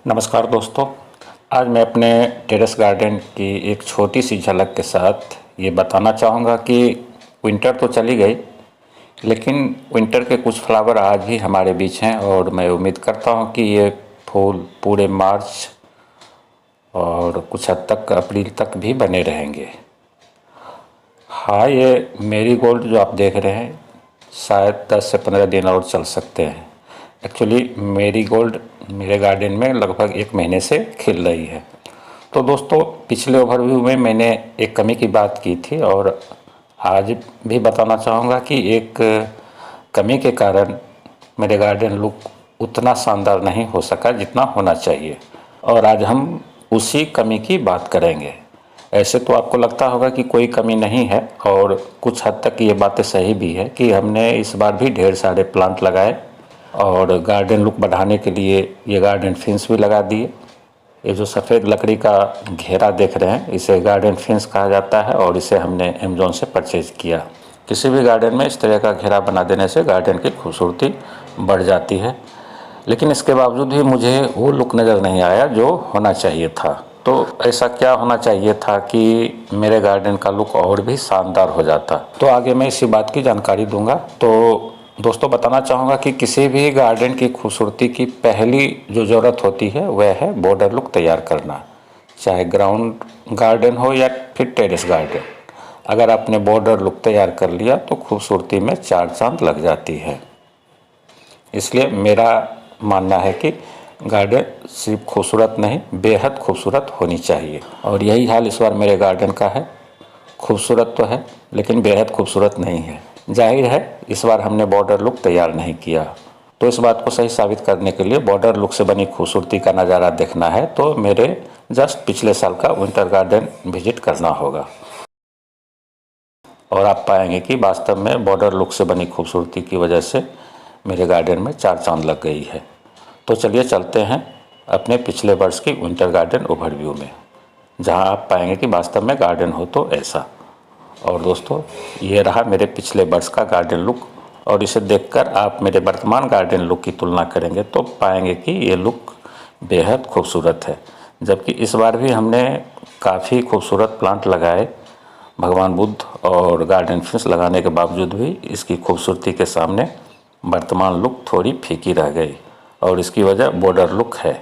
नमस्कार दोस्तों। आज मैं अपने टेरेस गार्डन की एक छोटी सी झलक के साथ ये बताना चाहूँगा कि विंटर तो चली गई, लेकिन विंटर के कुछ फ्लावर आज भी हमारे बीच हैं और मैं उम्मीद करता हूँ कि ये फूल पूरे मार्च और कुछ हद तक अप्रैल तक भी बने रहेंगे। हाँ, ये मेरीगोल्ड जो आप देख रहे हैं शायद 10 से 15 दिन और चल सकते हैं। एक्चुअली मेरीगोल्ड मेरे गार्डन में लगभग 1 महीने से खिल रही है। तो दोस्तों, पिछले ओवरव्यू में मैंने एक कमी की बात की थी और आज भी बताना चाहूँगा कि एक कमी के कारण मेरे गार्डन लुक उतना शानदार नहीं हो सका जितना होना चाहिए, और आज हम उसी कमी की बात करेंगे। ऐसे तो आपको लगता होगा कि कोई कमी नहीं है, और कुछ हद तक ये बातें सही भी है कि हमने इस बार भी ढेर सारे प्लांट लगाए और गार्डन लुक बढ़ाने के लिए ये गार्डन फेंस भी लगा दिए। ये जो सफ़ेद लकड़ी का घेरा देख रहे हैं इसे गार्डन फेंस कहा जाता है और इसे हमने अमेज़न से परचेज किया। किसी भी गार्डन में इस तरह का घेरा बना देने से गार्डन की खूबसूरती बढ़ जाती है, लेकिन इसके बावजूद भी मुझे वो लुक नज़र नहीं आया जो होना चाहिए था। तो ऐसा क्या होना चाहिए था कि मेरे गार्डन का लुक और भी शानदार हो जाता। तो आगे मैं इसी बात की जानकारी दूंगा। तो दोस्तों, बताना चाहूँगा कि किसी भी गार्डन की खूबसूरती की पहली जो ज़रूरत होती है वह है बॉर्डर लुक तैयार करना, चाहे ग्राउंड गार्डन हो या फिर टेरेस गार्डन। अगर आपने बॉर्डर लुक तैयार कर लिया तो खूबसूरती में 4 चांद लग जाती है। इसलिए मेरा मानना है कि गार्डन सिर्फ खूबसूरत नहीं, बेहद खूबसूरत होनी चाहिए, और यही हाल इस बार मेरे गार्डन का है। खूबसूरत तो है लेकिन बेहद खूबसूरत नहीं है। जाहिर है इस बार हमने बॉर्डर लुक तैयार नहीं किया, तो इस बात को सही साबित करने के लिए बॉर्डर लुक से बनी खूबसूरती का नज़ारा देखना है तो मेरे जस्ट पिछले साल का विंटर गार्डन विजिट करना होगा, और आप पाएंगे कि वास्तव में बॉर्डर लुक से बनी खूबसूरती की वजह से मेरे गार्डन में 4 चांद लग गई है। तो चलिए चलते हैं अपने पिछले वर्ष की विंटर गार्डन ओवरव्यू में, जहां आप पाएंगे कि वास्तव में गार्डन हो तो ऐसा। और दोस्तों, ये रहा मेरे पिछले वर्ष का गार्डन लुक, और इसे देखकर आप मेरे वर्तमान गार्डन लुक की तुलना करेंगे तो पाएंगे कि ये लुक बेहद खूबसूरत है। जबकि इस बार भी हमने काफ़ी खूबसूरत प्लांट लगाए भगवान बुद्ध और गार्डन फेंस लगाने के बावजूद भी इसकी खूबसूरती के सामने वर्तमान लुक थोड़ी फीकी रह गई, और इसकी वजह बॉर्डर लुक है।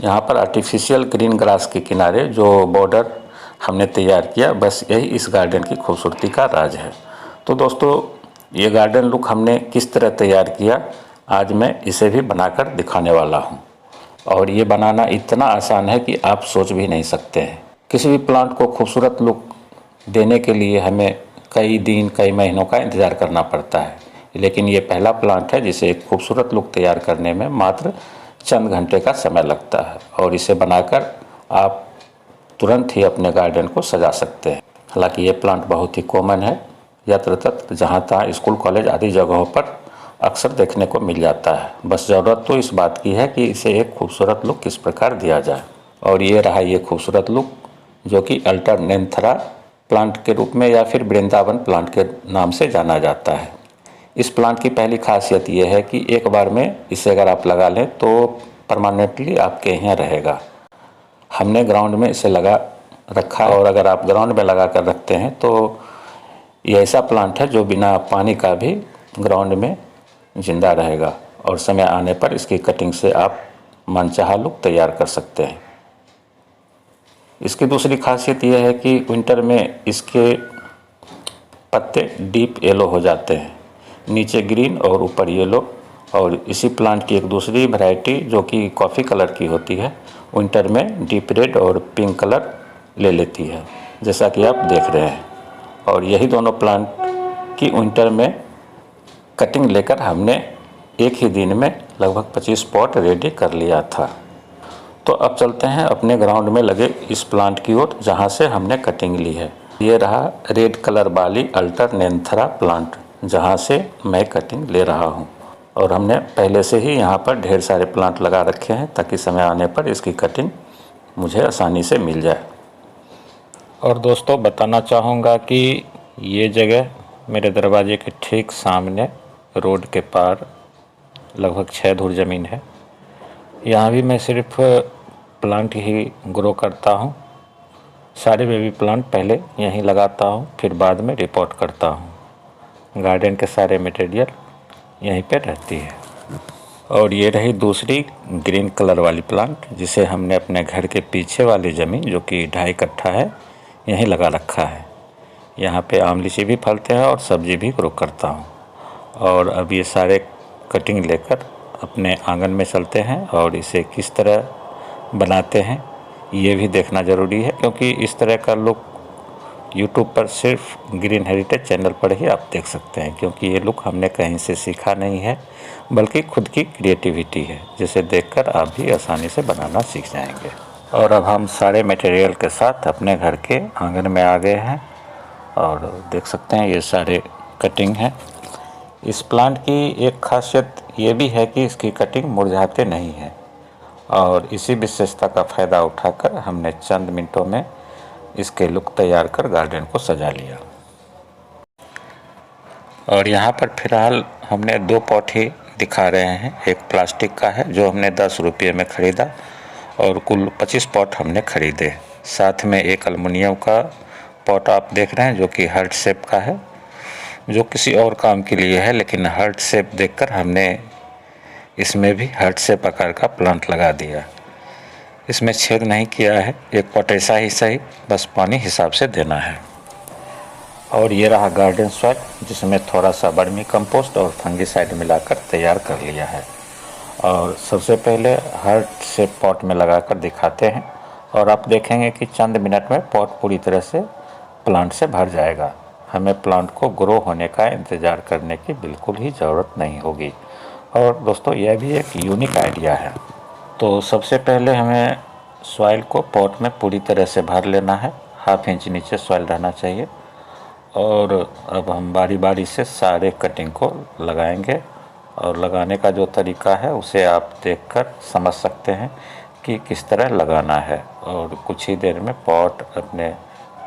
यहाँ पर आर्टिफिशियल ग्रीन ग्रास के किनारे जो बॉर्डर हमने तैयार किया, बस यही इस गार्डन की खूबसूरती का राज है। तो दोस्तों, ये गार्डन लुक हमने किस तरह तैयार किया आज मैं इसे भी बनाकर दिखाने वाला हूँ, और ये बनाना इतना आसान है कि आप सोच भी नहीं सकते हैं। किसी भी प्लांट को खूबसूरत लुक देने के लिए हमें कई दिन कई महीनों का इंतज़ार करना पड़ता है, लेकिन ये पहला प्लांट है जिसे एक खूबसूरत लुक तैयार करने में मात्र चंद घंटे का समय लगता है, और इसे बनाकर आप तुरंत ही अपने गार्डन को सजा सकते हैं। हालांकि ये प्लांट बहुत ही कॉमन है, यत्र तत्र जहाँ तहाँ स्कूल कॉलेज आदि जगहों पर अक्सर देखने को मिल जाता है। बस ज़रूरत तो इस बात की है कि इसे एक खूबसूरत लुक किस प्रकार दिया जाए, और ये रहा ये खूबसूरत लुक जो कि अल्टरनेंथरा प्लांट के रूप में या फिर वृंदावन प्लांट के नाम से जाना जाता है। इस प्लांट की पहली खासियत यह है कि एक बार में इसे अगर आप लगा लें तो परमानेंटली आपके यहाँ रहेगा। हमने ग्राउंड में इसे लगा रखा है, और अगर आप ग्राउंड में लगा कर रखते हैं तो ये ऐसा प्लांट है जो बिना पानी का भी ग्राउंड में जिंदा रहेगा, और समय आने पर इसकी कटिंग से आप मनचाहा लुक तैयार कर सकते हैं। इसकी दूसरी खासियत यह है कि विंटर में इसके पत्ते डीप येलो हो जाते हैं, नीचे ग्रीन और ऊपर येलो। और इसी प्लांट की एक दूसरी वैरायटी जो कि कॉफ़ी कलर की होती है, विंटर में डीप रेड और पिंक कलर ले लेती है, जैसा कि आप देख रहे हैं। और यही दोनों प्लांट की विंटर में कटिंग लेकर हमने एक ही दिन में लगभग 25 पॉट रेडी कर लिया था। तो अब चलते हैं अपने ग्राउंड में लगे इस प्लांट की ओर जहाँ से हमने कटिंग ली है। ये रहा रेड कलर वाली अल्टरनेंथरा प्लांट जहाँ से मैं कटिंग ले रहा हूँ, और हमने पहले से ही यहाँ पर ढेर सारे प्लांट लगा रखे हैं ताकि समय आने पर इसकी कटिंग मुझे आसानी से मिल जाए। और दोस्तों, बताना चाहूँगा कि ये जगह मेरे दरवाजे के ठीक सामने रोड के पार लगभग 6 धुर ज़मीन है। यहाँ भी मैं सिर्फ प्लांट ही ग्रो करता हूँ। सारे बेबी प्लांट पहले यहीं लगाता हूँ, फिर बाद में रिपोर्ट करता हूँ। गार्डन के सारे मटेरियल यहीं पे रहती है। और ये रही दूसरी ग्रीन कलर वाली प्लांट, जिसे हमने अपने घर के पीछे वाली ज़मीन, जो कि 2.5 कट्ठा है, यहीं लगा रखा है। यहाँ पे आम लीची भी फलते हैं और सब्ज़ी भी ग्रो करता हूँ। और अब ये सारे कटिंग लेकर अपने आंगन में चलते हैं और इसे किस तरह बनाते हैं ये भी देखना ज़रूरी है, क्योंकि इस तरह का लुक यूट्यूब पर सिर्फ ग्रीन हेरिटेज चैनल पर ही आप देख सकते हैं, क्योंकि ये लुक हमने कहीं से सीखा नहीं है, बल्कि खुद की क्रिएटिविटी है, जिसे देखकर आप भी आसानी से बनाना सीख जाएंगे। और अब हम सारे मटेरियल के साथ अपने घर के आंगन में आ गए हैं और देख सकते हैं ये सारे कटिंग हैं। इस प्लांट की एक खासियत ये भी है कि इसकी कटिंग मुरझाते नहीं है, और इसी विशेषता का फ़ायदा उठाकर हमने चंद मिनटों में इसके लुक तैयार कर गार्डन को सजा लिया। और यहाँ पर फिलहाल हमने 2 पॉट ही दिखा रहे हैं। एक प्लास्टिक का है जो हमने 10 रुपये में ख़रीदा, और कुल 25 पॉट हमने ख़रीदे। साथ में एक एल्युमिनियम का पॉट आप देख रहे हैं जो कि हार्ट शेप का है, जो किसी और काम के लिए है, लेकिन हार्ट शेप देखकर हमने इसमें भी हार्ट शेप आकार का प्लांट लगा दिया। इसमें छेद नहीं किया है, एक पॉट ऐसा ही सही, बस पानी हिसाब से देना है। और ये रहा गार्डन सॉइल, जिसमें थोड़ा सा वर्मी कंपोस्ट और फंगीसाइड मिलाकर तैयार कर लिया है। और सबसे पहले हार्ट शेप पॉट में लगाकर दिखाते हैं, और आप देखेंगे कि चंद मिनट में पॉट पूरी तरह से प्लांट से भर जाएगा। हमें प्लांट को ग्रो होने का इंतज़ार करने की बिल्कुल ही ज़रूरत नहीं होगी। और दोस्तों, यह भी एक यूनिक आइडिया है। तो सबसे पहले हमें सॉइल को पॉट में पूरी तरह से भर लेना है। 1/2 इंच नीचे सॉइल रहना चाहिए। और अब हम बारी बारी से सारे कटिंग को लगाएंगे, और लगाने का जो तरीका है उसे आप देखकर समझ सकते हैं कि किस तरह लगाना है। और कुछ ही देर में पॉट अपने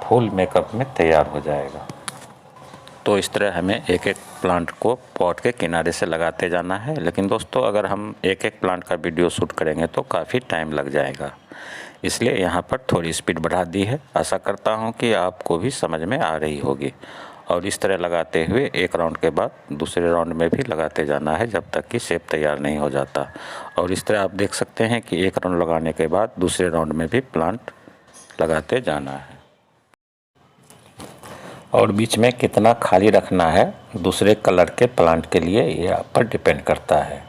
फुल मेकअप में तैयार हो जाएगा। तो इस तरह हमें एक एक प्लांट को पॉट के किनारे से लगाते जाना है। लेकिन दोस्तों, अगर हम एक एक प्लांट का वीडियो शूट करेंगे तो काफ़ी टाइम लग जाएगा, इसलिए यहाँ पर थोड़ी स्पीड बढ़ा दी है। आशा करता हूँ कि आपको भी समझ में आ रही होगी। और इस तरह लगाते हुए एक राउंड के बाद दूसरे राउंड में भी लगाते जाना है, जब तक कि शेप तैयार नहीं हो जाता। और इस तरह आप देख सकते हैं कि एक राउंड लगाने के बाद दूसरे राउंड में भी प्लांट लगाते जाना है। और बीच में कितना खाली रखना है दूसरे कलर के प्लांट के लिए, ये आप पर डिपेंड करता है।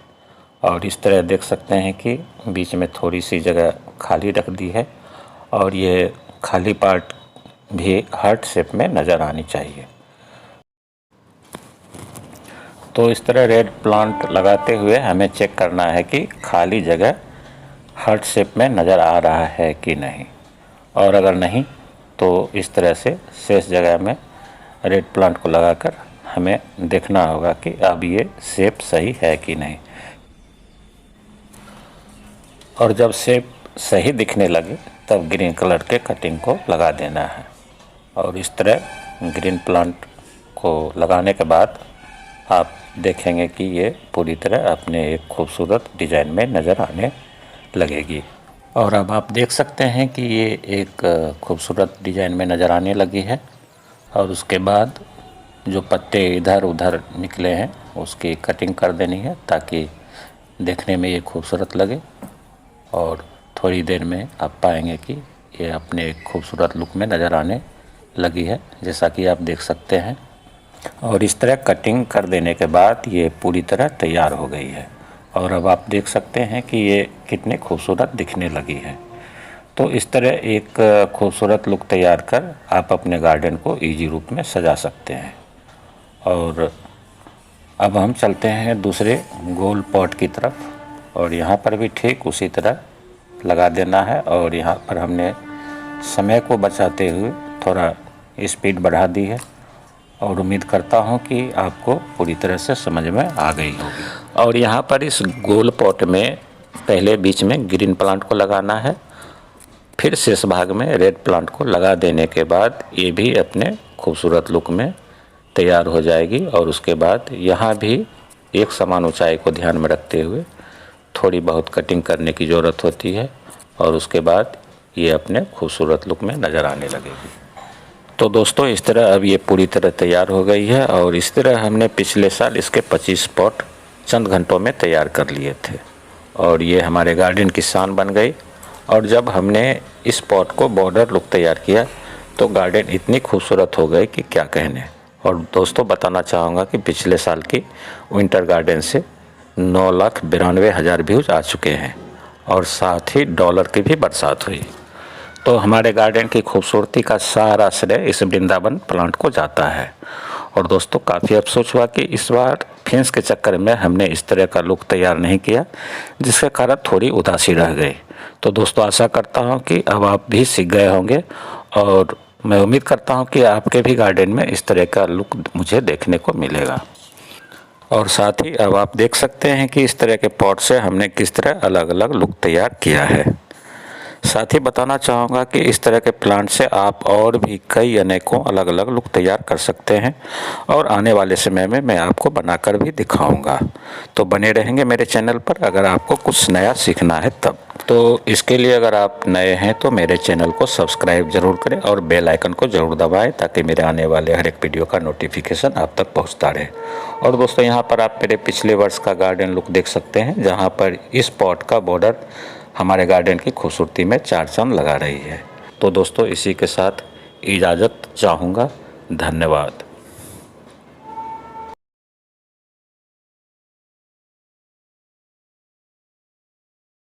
और इस तरह देख सकते हैं कि बीच में थोड़ी सी जगह खाली रख दी है, और ये खाली पार्ट भी हार्ट शेप में नज़र आनी चाहिए। तो इस तरह रेड प्लांट लगाते हुए हमें चेक करना है कि खाली जगह हार्ट शेप में नज़र आ रहा है कि नहीं। और अगर नहीं तो इस तरह से शेष जगह में रेड प्लांट को लगाकर हमें देखना होगा कि अब ये शेप सही है कि नहीं। और जब शेप सही दिखने लगे तब ग्रीन कलर के कटिंग को लगा देना है। और इस तरह ग्रीन प्लांट को लगाने के बाद आप देखेंगे कि ये पूरी तरह अपने एक खूबसूरत डिज़ाइन में नज़र आने लगेगी। और अब आप देख सकते हैं कि ये एक खूबसूरत डिज़ाइन में नज़र आने लगी है। और उसके बाद जो पत्ते इधर उधर निकले हैं उसकी कटिंग कर देनी है, ताकि देखने में ये खूबसूरत लगे। और थोड़ी देर में आप पाएंगे कि ये अपने एक खूबसूरत लुक में नज़र आने लगी है, जैसा कि आप देख सकते हैं। और इस तरह कटिंग कर देने के बाद ये पूरी तरह तैयार हो गई है। और अब आप देख सकते हैं कि ये कितने खूबसूरत दिखने लगी है। तो इस तरह एक खूबसूरत लुक तैयार कर आप अपने गार्डन को इजी रूप में सजा सकते हैं। और अब हम चलते हैं दूसरे गोल पॉट की तरफ, और यहाँ पर भी ठीक उसी तरह लगा देना है। और यहाँ पर हमने समय को बचाते हुए थोड़ा स्पीड बढ़ा दी है, और उम्मीद करता हूँ कि आपको पूरी तरह से समझ में आ गई होगी। और यहाँ पर इस गोल पॉट में पहले बीच में ग्रीन प्लांट को लगाना है, फिर शेष भाग में रेड प्लांट को लगा देने के बाद ये भी अपने खूबसूरत लुक में तैयार हो जाएगी। और उसके बाद यहाँ भी एक समान ऊंचाई को ध्यान में रखते हुए थोड़ी बहुत कटिंग करने की ज़रूरत होती है और उसके बाद ये अपने खूबसूरत लुक में नज़र आने लगेगी। तो दोस्तों इस तरह अब ये पूरी तरह तैयार हो गई है और इस तरह हमने पिछले साल इसके 25 पॉट चंद घंटों में तैयार कर लिए थे और ये हमारे गार्डन की शान बन गई। और जब हमने इस पॉट को बॉर्डर लुक तैयार किया तो गार्डन इतनी खूबसूरत हो गई कि क्या कहने। और दोस्तों बताना चाहूँगा कि पिछले साल की विंटर गार्डन से 9,92,000 व्यूज़ आ चुके हैं और साथ ही डॉलर की भी बरसात हुई। तो हमारे गार्डन की खूबसूरती का सारा श्रेय इस वृंदावन प्लांट को जाता है। और दोस्तों काफ़ी अफसोस हुआ कि इस बार फेंस के चक्कर में हमने इस तरह का लुक तैयार नहीं किया, जिसके कारण थोड़ी उदासी रह गई। तो दोस्तों आशा करता हूं कि अब आप भी सीख गए होंगे और मैं उम्मीद करता हूं कि आपके भी गार्डन में इस तरह का लुक मुझे देखने को मिलेगा। और साथ ही अब आप देख सकते हैं कि इस तरह के पॉट से हमने किस तरह अलग अलग लुक तैयार किया है। साथ ही बताना चाहूँगा कि इस तरह के प्लांट से आप और भी कई अनेकों अलग अलग लुक तैयार कर सकते हैं और आने वाले समय में मैं आपको बनाकर भी दिखाऊंगा। तो बने रहेंगे मेरे चैनल पर अगर आपको कुछ नया सीखना है तब। तो इसके लिए अगर आप नए हैं तो मेरे चैनल को सब्सक्राइब ज़रूर करें और बेल आइकन को ज़रूर दबाएं ताकि मेरे आने वाले हर एक वीडियो का नोटिफिकेशन आप तक पहुँचता रहे। और दोस्तों यहाँ पर आप मेरे पिछले वर्ष का गार्डन लुक देख सकते हैं, जहाँ पर इस पॉट का बॉर्डर हमारे गार्डन की खूबसूरती में चार चांद लगा रही है। तो दोस्तों इसी के साथ इजाज़त चाहूँगा। धन्यवाद।